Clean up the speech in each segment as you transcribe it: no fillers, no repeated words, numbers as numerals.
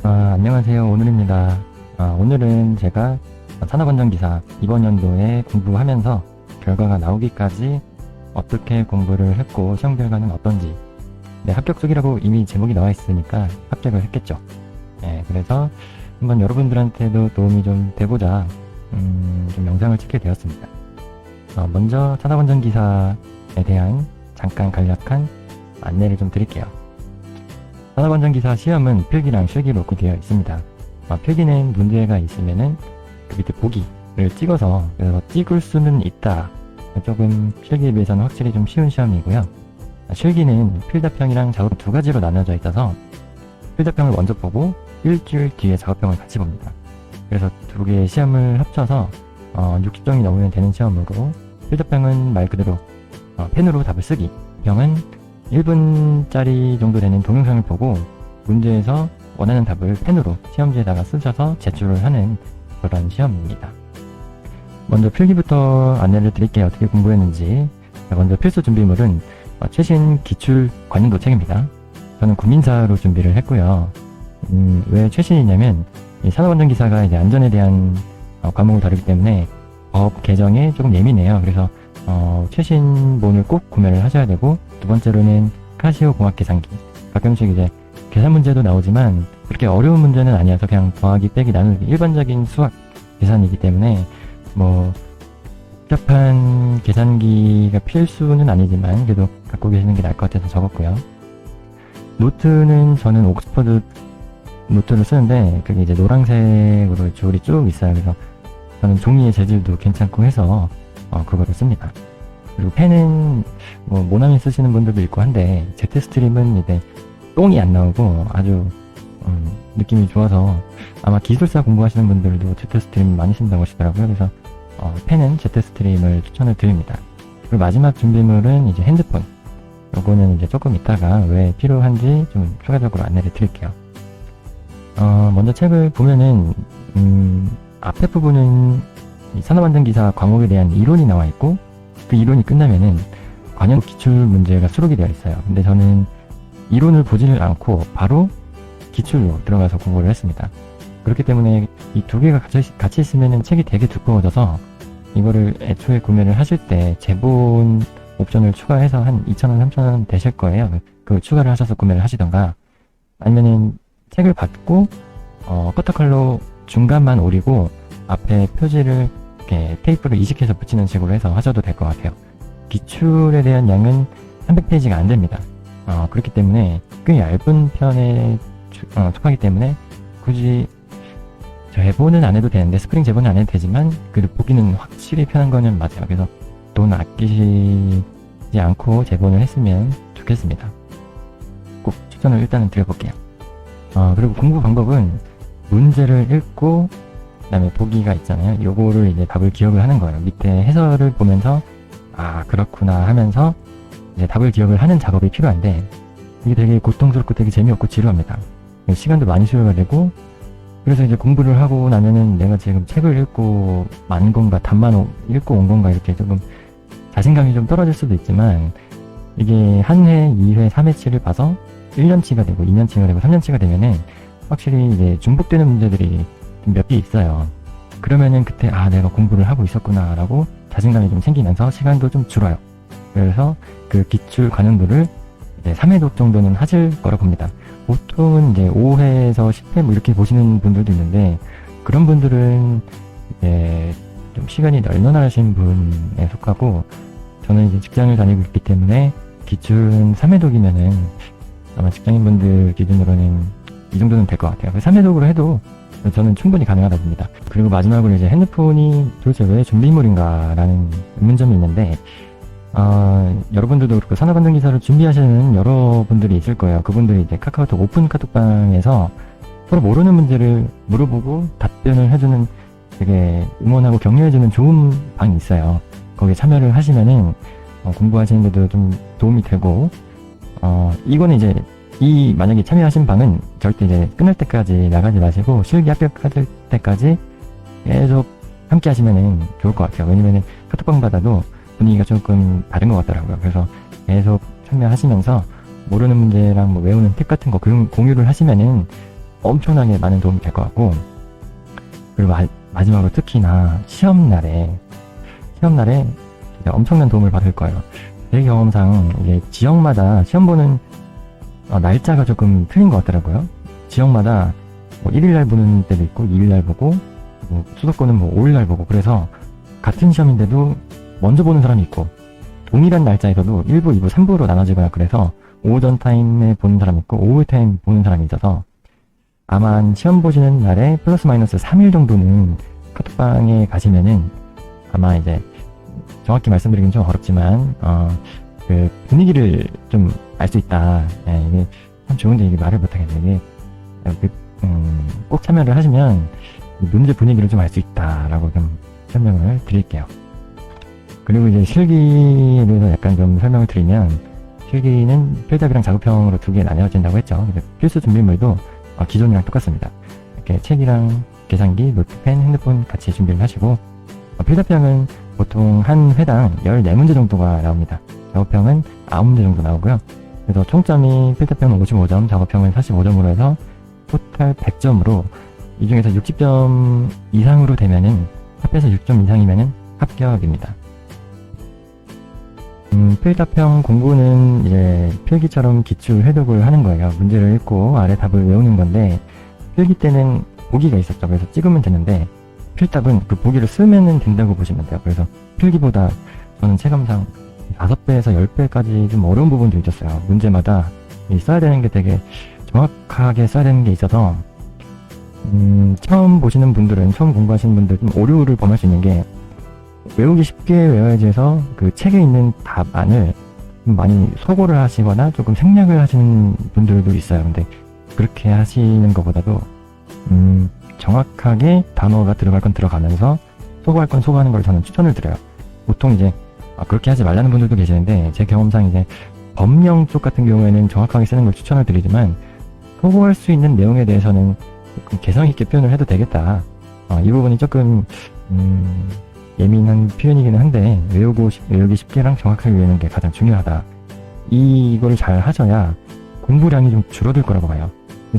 안녕하세요. 오늘입니다. 오늘은 제가 산업안전기사 이번 연도에 공부하면서 결과가 나오기까지 어떻게 공부를 했고 시험 결과는 어떤지, 합격적이라고 이미 제목이 나와 있으니까 합격을 했겠죠. 그래서 한번 여러분들한테도 도움이 좀 되고자 좀 영상을 찍게 되었습니다. 먼저 산업안전기사에 대한 잠깐 간략한 안내를 좀 드릴게요. 산업안전기사 시험은 필기랑 실기로 되어 있습니다. 필기는 문제가 있으면은 그 밑에 보기를 찍어서, 그래서 찍을 수는 있다. 조금 실기에 비해서는 확실히 좀 쉬운 시험이고요. 실기는 필답형이랑 작업 두 가지로 나눠져 있어서 필답형을 먼저 보고 일주일 뒤에 작업형을 같이 봅니다. 그래서 두 개의 시험을 합쳐서 60점이 넘으면 되는 시험으로, 필답형은 말 그대로 펜으로 답을 쓰기, 병은 1분짜리 정도 되는 동영상을 보고 문제에서 원하는 답을 펜으로 시험지에다가 쓰셔서 제출을 하는 그런 시험입니다. 먼저 필기부터 안내를 드릴게요. 어떻게 공부했는지. 먼저 필수 준비물은 최신 기출 관련도 책입니다. 저는 국민사로 준비를 했고요. 왜 최신이냐면 이 산업안전기사가 이제 안전에 대한 과목을 다루기 때문에 법 개정에 조금 예민해요. 그래서 최신본을 꼭 구매를 하셔야 되고, 두 번째로는 카시오 공학계산기. 가끔씩 이제 계산 문제도 나오지만 그렇게 어려운 문제는 아니어서 그냥 더하기 빼기 나누기 일반적인 수학 계산이기 때문에 복잡한 계산기가 필수는 아니지만 그래도 갖고 계시는 게 나을 것 같아서 적었고요. 노트는 저는 옥스퍼드 노트를 쓰는데 그게 이제 노란색으로 줄이 쭉 있어요. 그래서 저는 종이의 재질도 괜찮고 해서 그거를 씁니다. 그리고 펜은 모나미 쓰시는 분들도 있고 한데, 제트스트림은 이제 똥이 안 나오고 아주 느낌이 좋아서 아마 기술사 공부하시는 분들도 제트스트림 많이 쓴다고 하시더라고요. 그래서 펜은 제트스트림을 추천을 드립니다. 그리고 마지막 준비물은 이제 핸드폰. 요거는 이제 조금 이따가 왜 필요한지 좀 추가적으로 안내를 드릴게요. 먼저 책을 보면은 앞에 부분은 이 산업안전기사 과목에 대한 이론이 나와 있고, 그 이론이 끝나면은 관련 기출 문제가 수록이 되어 있어요. 근데 저는 이론을 보지를 않고 바로 기출로 들어가서 공부를 했습니다. 그렇기 때문에 이 두 개가 같이 있으면은 책이 되게 두꺼워져서, 이거를 애초에 구매를 하실 때 제본 옵션을 추가해서 한 2,000원, 3,000원 되실 거예요. 그 추가를 하셔서 구매를 하시던가, 아니면은 책을 받고 커터칼로 중간만 오리고 앞에 표지를 이렇게 테이프를 이식해서 붙이는 식으로 해서 하셔도 될 것 같아요. 기출에 대한 양은 300페이지가 안 됩니다. 그렇기 때문에 꽤 얇은 편에 속하기 때문에 굳이 제본은 안 해도 되는데, 스프링 제본은 안 해도 되지만 그래도 보기는 확실히 편한 거는 맞아요. 그래서 돈 아끼시지 않고 제본을 했으면 좋겠습니다. 꼭 추천을 일단은 드려볼게요. 그리고 공부 방법은 문제를 읽고 그 다음에 보기가 있잖아요. 요거를 이제 답을 기억을 하는 거예요. 밑에 해설을 보면서 그렇구나 하면서 이제 답을 기억을 하는 작업이 필요한데, 이게 되게 고통스럽고 되게 재미없고 지루합니다. 시간도 많이 소요가 되고, 그래서 이제 공부를 하고 나면은 내가 지금 책을 읽고 만 건가, 답만 읽고 온 건가, 이렇게 조금 자신감이 좀 떨어질 수도 있지만, 이게 한 회, 2회, 3회치를 봐서 1년치가 되고 2년치가 되고 3년치가 되면은 확실히 이제 중복되는 문제들이 몇 개 있어요. 그러면은 그때 내가 공부를 하고 있었구나 라고 자신감이 좀 생기면서 시간도 좀 줄어요. 그래서 그 기출 관용도를 이제 3회독 정도는 하실 거라 봅니다. 보통은 이제 5회에서 10회 이렇게 보시는 분들도 있는데, 그런 분들은 이제 좀 시간이 널널하신 분에 속하고, 저는 이제 직장을 다니고 있기 때문에 기출은 3회독이면은 아마 직장인분들 기준으로는 이 정도는 될 것 같아요. 3회독으로 해도 저는 충분히 가능하다 봅니다. 그리고 마지막으로 이제 핸드폰이 도대체 왜 준비물인가 라는 의문점이 있는데, 여러분들도 그렇고 산업안전기사를 준비하시는 여러분들이 있을 거예요. 그분들이 이제 카카오톡 오픈 카톡방에서 서로 모르는 문제를 물어보고 답변을 해주는, 되게 응원하고 격려해주는 좋은 방이 있어요. 거기에 참여를 하시면은 공부하시는데도 좀 도움이 되고, 이거는 이제 만약에 참여하신 방은 절대 이제 끝날 때까지 나가지 마시고 실기 합격할 때까지 계속 함께 하시면은 좋을 것 같아요. 왜냐면은 카톡방 받아도 분위기가 조금 다른 것 같더라고요. 그래서 계속 참여하시면서 모르는 문제랑 외우는 팁 같은 거 공유를 하시면은 엄청나게 많은 도움이 될 것 같고, 그리고 마지막으로 특히나 시험날에 진짜 엄청난 도움을 받을 거예요. 제 경험상 이게 지역마다 시험 보는 날짜가 조금 틀린 것 같더라고요. 지역마다 뭐 1일날 보는 때도 있고 2일날 보고, 뭐 수도권은 뭐 5일날 보고, 그래서 같은 시험인데도 먼저 보는 사람이 있고 동일한 날짜에서도 1부, 2부, 3부로 나눠지거나, 그래서 오전 타임에 보는 사람이 있고 오후 타임 보는 사람이 있어서 아마 시험 보시는 날에 플러스 마이너스 3일 정도는 카톡방에 가시면은 아마 이제 정확히 말씀드리긴 좀 어렵지만 그 분위기를 좀 알 수 있다. 예, 이게 참 좋은데 이게 말을 못하겠네. 이게 꼭 참여를 하시면 문제 분위기를 좀 알 수 있다라고 좀 설명을 드릴게요. 그리고 이제 실기에 대해서 약간 좀 설명을 드리면, 실기는 필답이랑 작업형으로 두 개 나뉘어진다고 했죠. 필수 준비물도 기존이랑 똑같습니다. 이렇게 책이랑 계산기, 노트펜, 핸드폰 같이 준비를 하시고, 필답형은 보통 한 회당 14문제 정도가 나옵니다. 작업형은 9문제 정도 나오고요. 그래서 총점이 필답형은 55점, 작업형은 45점으로 해서 토탈 100점으로, 이 중에서 60점 이상으로 되면은, 합해서 6점 이상이면은 합격입니다. 필답형 공부는 이제 필기처럼 기출 해독을 하는 거예요. 문제를 읽고 아래 답을 외우는 건데, 필기 때는 보기가 있었죠. 그래서 찍으면 되는데, 필답은 그 보기를 쓰면 된다고 보시면 돼요. 그래서 필기보다 저는 체감상 5배에서 10배까지 좀 어려운 부분도 있었어요. 문제마다 써야 되는 게 되게 정확하게 써야 되는 게 있어서, 처음 보시는 분들은, 처음 공부하시는 분들 좀 오류를 범할 수 있는 게, 외우기 쉽게 외워야지 해서 그 책에 있는 답안을 많이 소거를 하시거나 조금 생략을 하시는 분들도 있어요. 근데 그렇게 하시는 것보다도 정확하게 단어가 들어갈 건 들어가면서 소거할 건 소거하는 걸 저는 추천을 드려요. 보통 이제 그렇게 하지 말라는 분들도 계시는데, 제 경험상 이제 법령 쪽 같은 경우에는 정확하게 쓰는 걸 추천을 드리지만, 소거할 수 있는 내용에 대해서는 조금 개성 있게 표현을 해도 되겠다. 이 부분이 조금 예민한 표현이기는 한데, 외우기 쉽게랑 정확하게 외우는 게 가장 중요하다. 이거를 잘 하셔야 공부량이 좀 줄어들 거라고 봐요.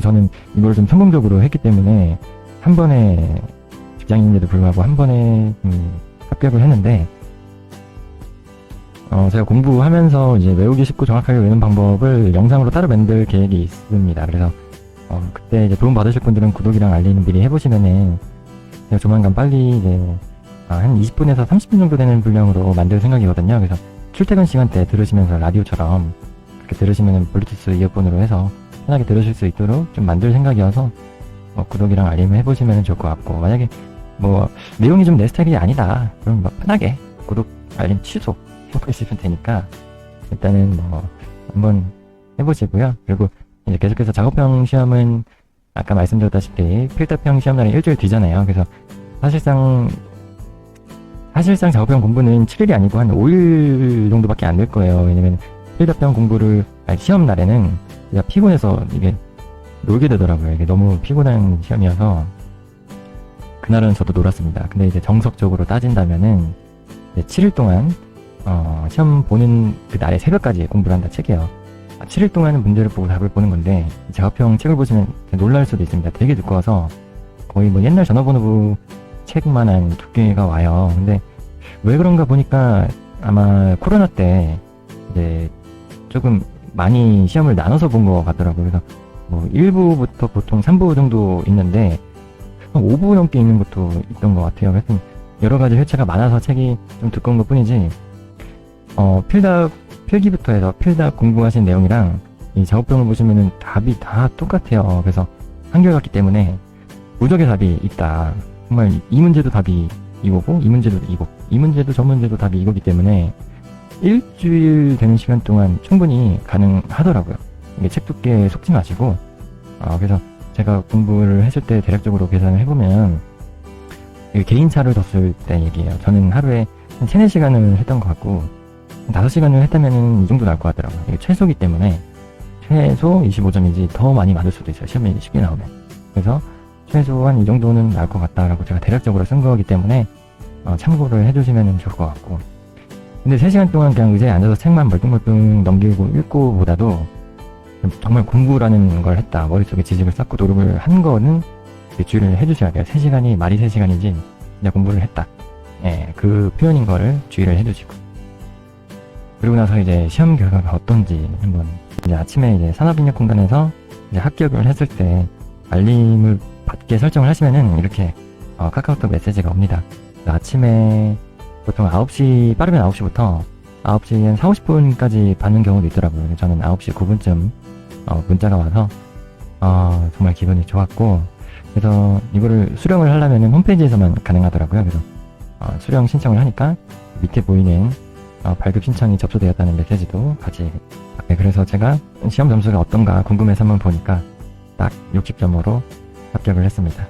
저는 이걸 좀 성공적으로 했기 때문에 한 번에, 직장인인데도 불구하고 한 번에 합격을 했는데, 제가 공부하면서 이제 외우기 쉽고 정확하게 외우는 방법을 영상으로 따로 만들 계획이 있습니다. 그래서 그때 이제 도움 받으실 분들은 구독이랑 알림을 미리 해보시면은 제가 조만간 빨리 이제 한 20분에서 30분 정도 되는 분량으로 만들 생각이거든요. 그래서 출퇴근 시간대 들으시면서 라디오처럼 그렇게 들으시면 블루투스 이어폰으로 해서 편하게 들으실 수 있도록 좀 만들 생각이어서 구독이랑 알림을 해보시면 좋을 것 같고, 만약에 내용이 좀 내 스타일이 아니다 그럼 편하게 구독, 알림 취소 해보시면 되니까 일단은 한번 해보시고요. 그리고 이제 계속해서 작업형 시험은 아까 말씀드렸다시피 필답형 시험날이 일주일 뒤잖아요. 그래서 사실상 작업형 공부는 7일이 아니고 한 5일 정도밖에 안 될 거예요. 왜냐면 필답형 공부를 시험 날에는 제가 피곤해서 이게 놀게 되더라고요. 이게 너무 피곤한 시험이어서 그날은 저도 놀았습니다. 근데 이제 정석적으로 따진다면은 7일 동안 시험 보는 그 날의 새벽까지 공부를 한다 책이에요. 7일 동안은 문제를 보고 답을 보는 건데, 작업형 책을 보시면 놀랄 수도 있습니다. 되게 두꺼워서 거의 옛날 전화번호부 책만한 두께가 와요. 근데 왜 그런가 보니까 아마 코로나 때 이제 조금 많이 시험을 나눠서 본 것 같더라고요. 그래서 1부부터 보통 3부 정도 있는데 5부 넘게 있는 것도 있던 것 같아요. 그래서 여러 가지 회차가 많아서 책이 좀 두꺼운 것 뿐이지, 필기부터 해서 필답 공부하신 내용이랑 이 작업형을 보시면은 답이 다 똑같아요. 그래서 한결같기 때문에 무적의 답이 있다. 정말 이 문제도 답이 이거고, 이 문제도 이거, 이 문제도 저 문제도 답이 이거기 때문에 일주일 되는 시간 동안 충분히 가능하더라고요. 이게 책 두께에 속지 마시고, 그래서 제가 공부를 했을 때 대략적으로 계산을 해보면, 개인차를 뒀을 때 얘기예요. 저는 하루에 한 3, 4시간을 했던 것 같고, 5시간을 했다면은 이 정도 나올 것 같더라고요. 이게 최소기 때문에, 최소 25점이지 더 많이 맞을 수도 있어요. 시험에 쉽게 나오면. 그래서 최소한 이 정도는 나올 것 같다라고 제가 대략적으로 쓴 거기 때문에 참고를 해주시면 좋을 것 같고, 근데 3시간 동안 그냥 의자에 앉아서 책만 멀뚱멀뚱 넘기고 읽고 보다도 정말 공부라는 걸 했다. 머릿속에 지식을 쌓고 노력을 한 거는 주의를 해주셔야 돼요. 3시간이 말이 3시간이지 진짜 공부를 했다. 예, 그 표현인 거를 주의를 해주시고. 그리고 나서 이제 시험 결과가 어떤지 한번 이제 아침에 이제 산업인력공단에서 이제 합격을 했을 때 알림을 받게 설정을 하시면은 이렇게 카카오톡 메시지가 옵니다. 아침에 보통 9시, 빠르면 9시부터 9시 한 4, 50분까지 받는 경우도 있더라고요. 저는 9시 9분쯤 문자가 와서 정말 기분이 좋았고, 그래서 이거를 수령을 하려면 홈페이지에서만 가능하더라고요. 그래서 수령 신청을 하니까 밑에 보이는 발급 신청이 접수되었다는 메시지도 같이. 네, 그래서 제가 시험 점수가 어떤가 궁금해서 한번 보니까 딱 60점으로 합격을 했습니다.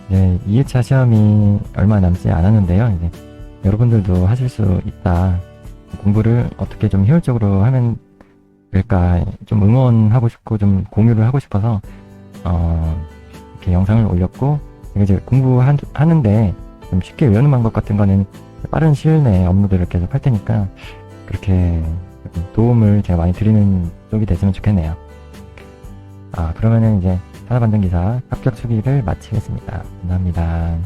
이제 2회차 시험이 얼마 남지 않았는데요. 이제 여러분들도 하실 수 있다. 공부를 어떻게 좀 효율적으로 하면 될까 좀 응원하고 싶고 좀 공유를 하고 싶어서 이렇게 영상을 올렸고, 이제 공부하는데 좀 쉽게 외우는 방법 같은 거는 빠른 시일 내에 업로드를 계속 할 테니까 그렇게 도움을 제가 많이 드리는 쪽이 됐으면 좋겠네요. 그러면은 이제 산업안전기사 합격 수기를 마치겠습니다. 감사합니다.